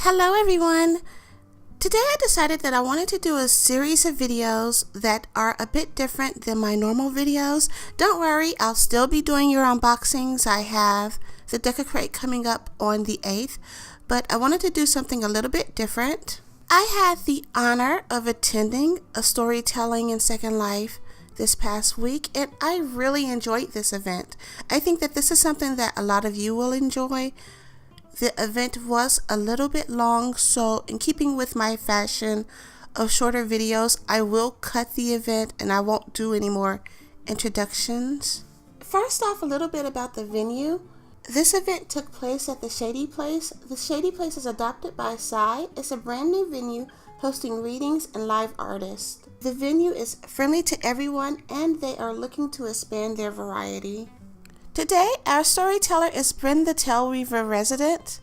Hello everyone! Today I decided that I wanted to do a series of videos that are a bit different than my normal videos. Don't worry, I'll still be doing your unboxings. I have the Deca Crate coming up on the 8th, but I wanted to do something a little bit different. I had the honor of attending a storytelling in Second Life this past week, and I really enjoyed this event. I think that this is something that a lot of you will enjoy. The event was a little bit long, so in keeping with my fashion of shorter videos, I will cut the event and I won't do any more introductions. First off, a little bit about the venue. This event took place at the Shady Place. The Shady Place is adopted by Psy. It's a brand new venue hosting readings and live artists. The venue is friendly to everyone and they are looking to expand their variety. Today, our storyteller is BrynTaleweaver Resident.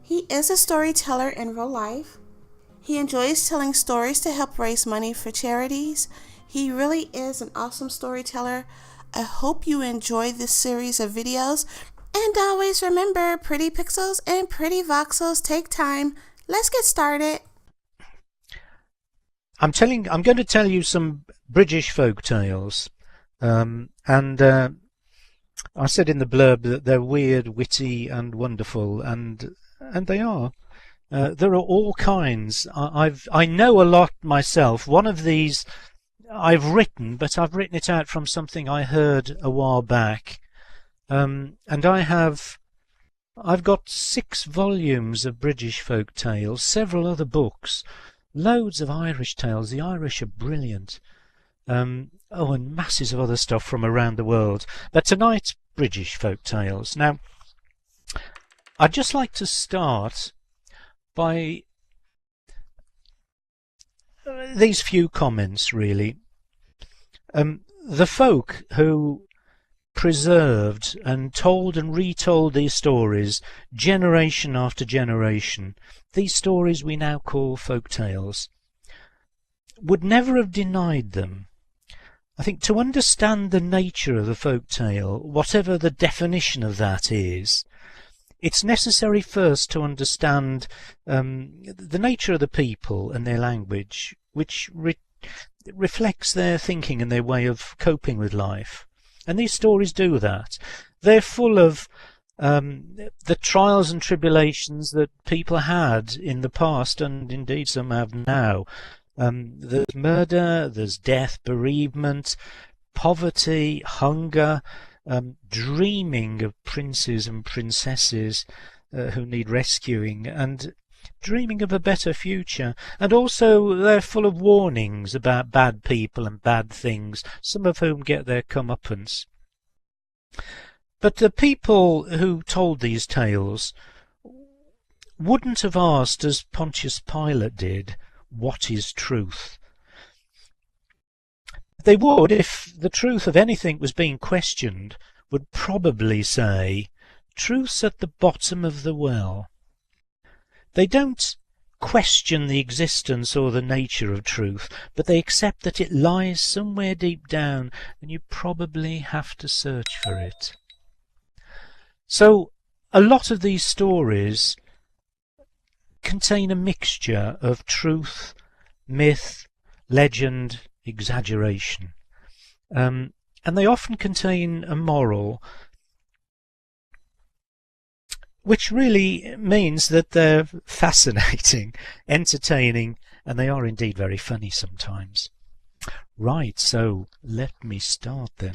He is a storyteller in real life. He enjoys telling stories to help raise money for charities. He really is an awesome storyteller. I hope you enjoy this series of videos. And always remember, pretty pixels and pretty voxels take time. Let's get started. I'm going to tell you some British folk tales. I said in the blurb that they're weird, witty and wonderful, and they are. There are all kinds. I know a lot myself. One of these I've written, but I've written it out from something I heard a while back. And I've got 6 volumes of British folk tales, several other books, loads of Irish tales. The Irish are brilliant. And masses of other stuff from around the world. But tonight, British folk tales. Now, I'd just like to start by these few comments, really. The folk who preserved and told and retold these stories generation after generation, these stories we now call folk tales, would never have denied them. I think to understand the nature of the folk tale, whatever the definition of that is, it's necessary first to understand the nature of the people and their language, which reflects their thinking and their way of coping with life. And these stories do that. They're full of the trials and tribulations that people had in the past, and indeed some have now. There's murder, there's death, bereavement, poverty, hunger, dreaming of princes and princesses who need rescuing, and dreaming of a better future. And also they're full of warnings about bad people and bad things, some of whom get their comeuppance. But the people who told these tales wouldn't have asked, as Pontius Pilate did, what is truth? They would, if the truth of anything was being questioned, would probably say, truth's at the bottom of the well. They don't question the existence or the nature of truth, but they accept that it lies somewhere deep down, and you probably have to search for it. So, a lot of these stories contain a mixture of truth, myth, legend, exaggeration. And they often contain a moral, which really means that they're fascinating, entertaining, and they are indeed very funny sometimes. Right, so let me start then.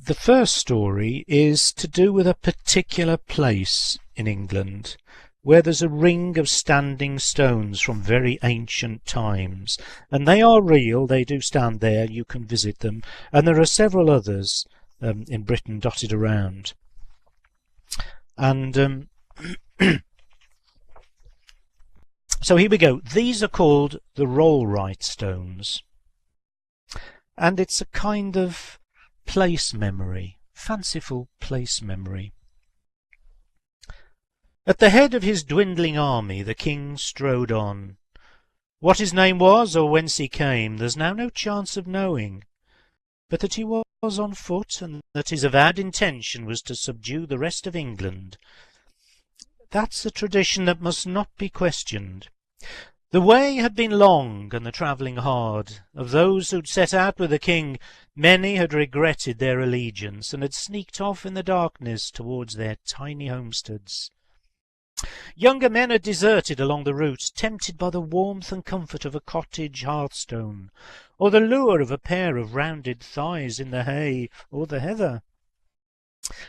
The first story is to do with a particular place in England, where there's a ring of standing stones from very ancient times. And they are real, they do stand there, you can visit them. And there are several others in Britain dotted around. And so here we go. These are called the Rollright stones. And it's a kind of place memory, fanciful place memory. At the head of his dwindling army the king strode on. What his name was, or whence he came, there's now no chance of knowing, but that he was on foot, and that his avowed intention was to subdue the rest of England. That's a tradition that must not be questioned. The way had been long and the travelling hard. Of those who'd set out with the king, many had regretted their allegiance and had sneaked off in the darkness towards their tiny homesteads. Younger men had deserted along the route, tempted by the warmth and comfort of a cottage hearthstone, or the lure of a pair of rounded thighs in the hay or the heather.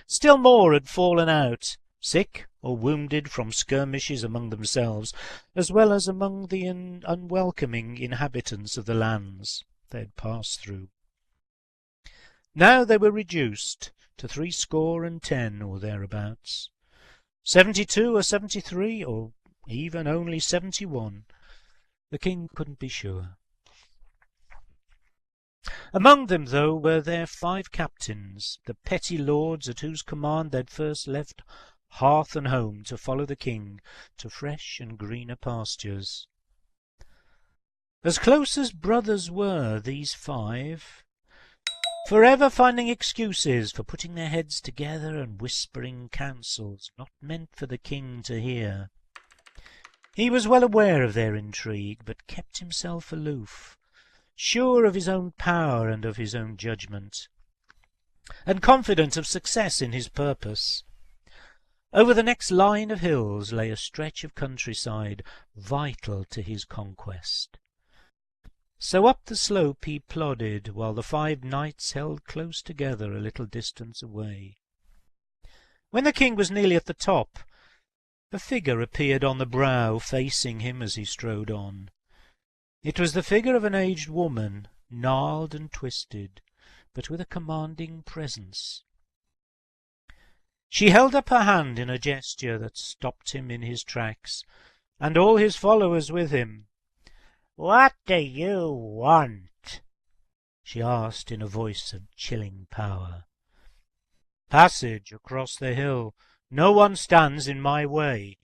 Still more had fallen out, sick or wounded from skirmishes among themselves, as well as among the unwelcoming inhabitants of the lands they had passed through. Now they were reduced to 70 or thereabouts, 72 or 73, or even only 71. The king couldn't be sure. Among them, though, were their 5 captains, the petty lords at whose command they'd first left hearth and home to follow the king to fresh and greener pastures. As close as brothers were these 5, forever finding excuses for putting their heads together and whispering counsels not meant for the king to hear. He was well aware of their intrigue, but kept himself aloof, sure of his own power and of his own judgment, and confident of success in his purpose. Over the next line of hills lay a stretch of countryside vital to his conquest. So up the slope he plodded, while the 5 knights held close together a little distance away. When the king was nearly at the top, a figure appeared on the brow, facing him as he strode on. It was the figure of an aged woman, gnarled and twisted, but with a commanding presence. She held up her hand in a gesture that stopped him in his tracks, and all his followers with him. "What do you want?" she asked in a voice of chilling power. "Passage across the hill. No one stands in my way."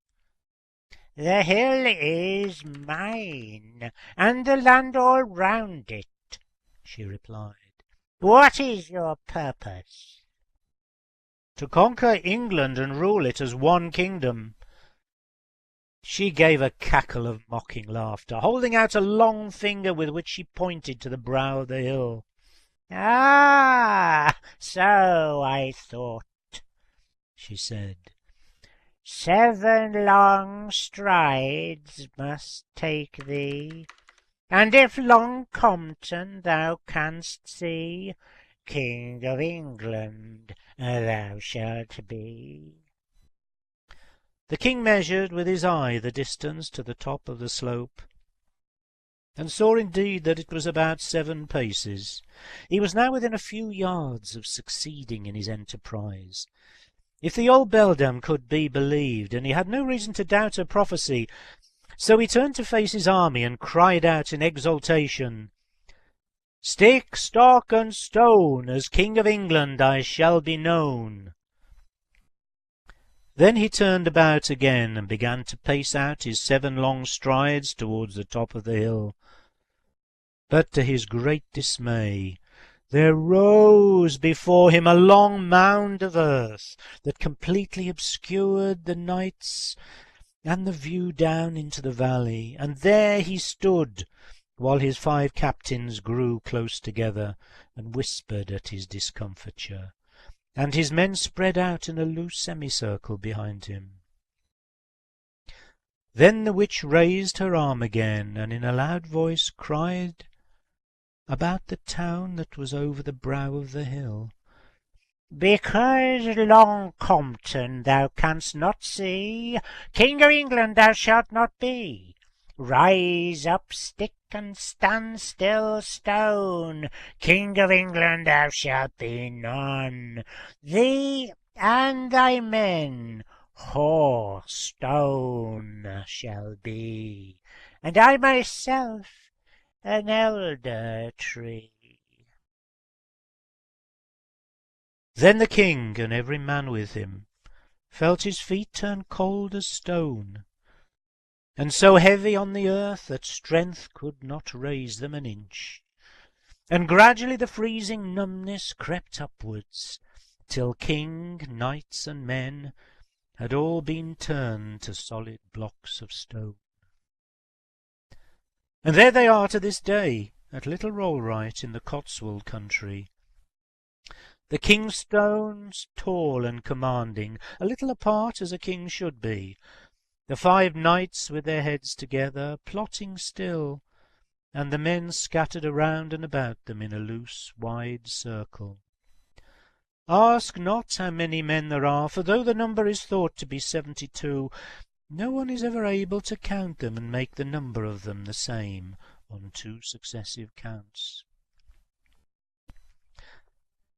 "The hill is mine, and the land all round it," she replied. "What is your purpose?" "To conquer England and rule it as one kingdom." She gave a cackle of mocking laughter, holding out a long finger with which she pointed to the brow of the hill. "Ah, so I thought," she said. "7 long strides must take thee, and if long Compton thou canst see, King of England thou shalt be." The king measured with his eye the distance to the top of the slope, and saw indeed that it was about 7 paces. He was now within a few yards of succeeding in his enterprise, if the old beldam could be believed, and he had no reason to doubt her prophecy. So he turned to face his army and cried out in exultation, "Stick, stock, and stone, as King of England I shall be known." Then he turned about again and began to pace out his 7 long strides towards the top of the hill. But to his great dismay, there rose before him a long mound of earth that completely obscured the knights and the view down into the valley, and there he stood, while his 5 captains grew close together and whispered at his discomfiture, and his men spread out in a loose semicircle behind him. Then the witch raised her arm again, and in a loud voice cried about the town that was over the brow of the hill, "Because long Compton thou canst not see, King of England thou shalt not be. Rise up, stick, and stand still, stone, King of England thou shalt be none. Thee and thy men hoar stone shall be, and I myself an elder tree." Then the king and every man with him felt his feet turn cold as stone, and so heavy on the earth that strength could not raise them an inch. And gradually the freezing numbness crept upwards, till king, knights, and men had all been turned to solid blocks of stone. And there they are to this day, at Little Rollright in the Cotswold country. The king's stones, tall and commanding, a little apart as a king should be, the 5 knights with their heads together, plotting still, and the men scattered around and about them in a loose, wide circle. Ask not how many men there are, for though the number is thought to be 72, no one is ever able to count them and make the number of them the same on 2 successive counts.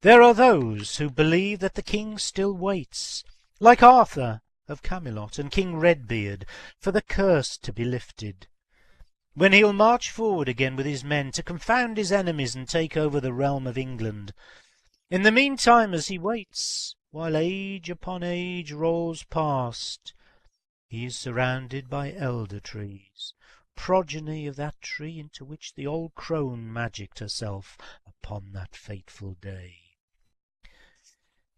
There are those who believe that the king still waits, like Arthur of Camelot and King Redbeard, for the curse to be lifted, when he'll march forward again with his men to confound his enemies and take over the realm of England. In the meantime, as he waits, while age upon age rolls past, he is surrounded by elder trees, progeny of that tree into which the old crone magicked herself upon that fateful day.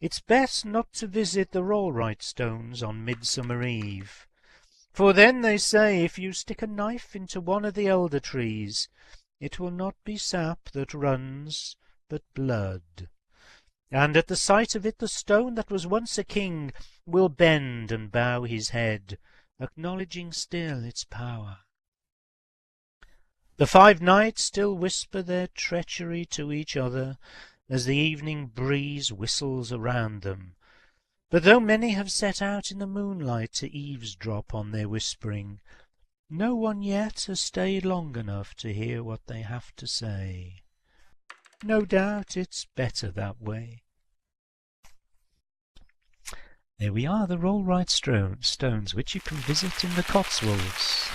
It's best not to visit the Rollright stones on Midsummer Eve, for then, they say, if you stick a knife into one of the elder trees, it will not be sap that runs, but blood. And at the sight of it the stone that was once a king will bend and bow his head, acknowledging still its power. The 5 knights still whisper their treachery to each other as the evening breeze whistles around them, but though many have set out in the moonlight to eavesdrop on their whispering, no one yet has stayed long enough to hear what they have to say. No doubt it's better that way. There we are, the Rollright stones, which you can visit in the Cotswolds.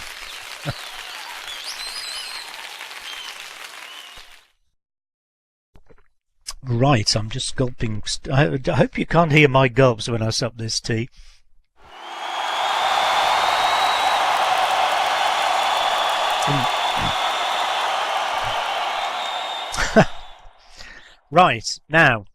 Right, I'm just gulping. I hope you can't hear my gulps when I sup this tea. Right, now,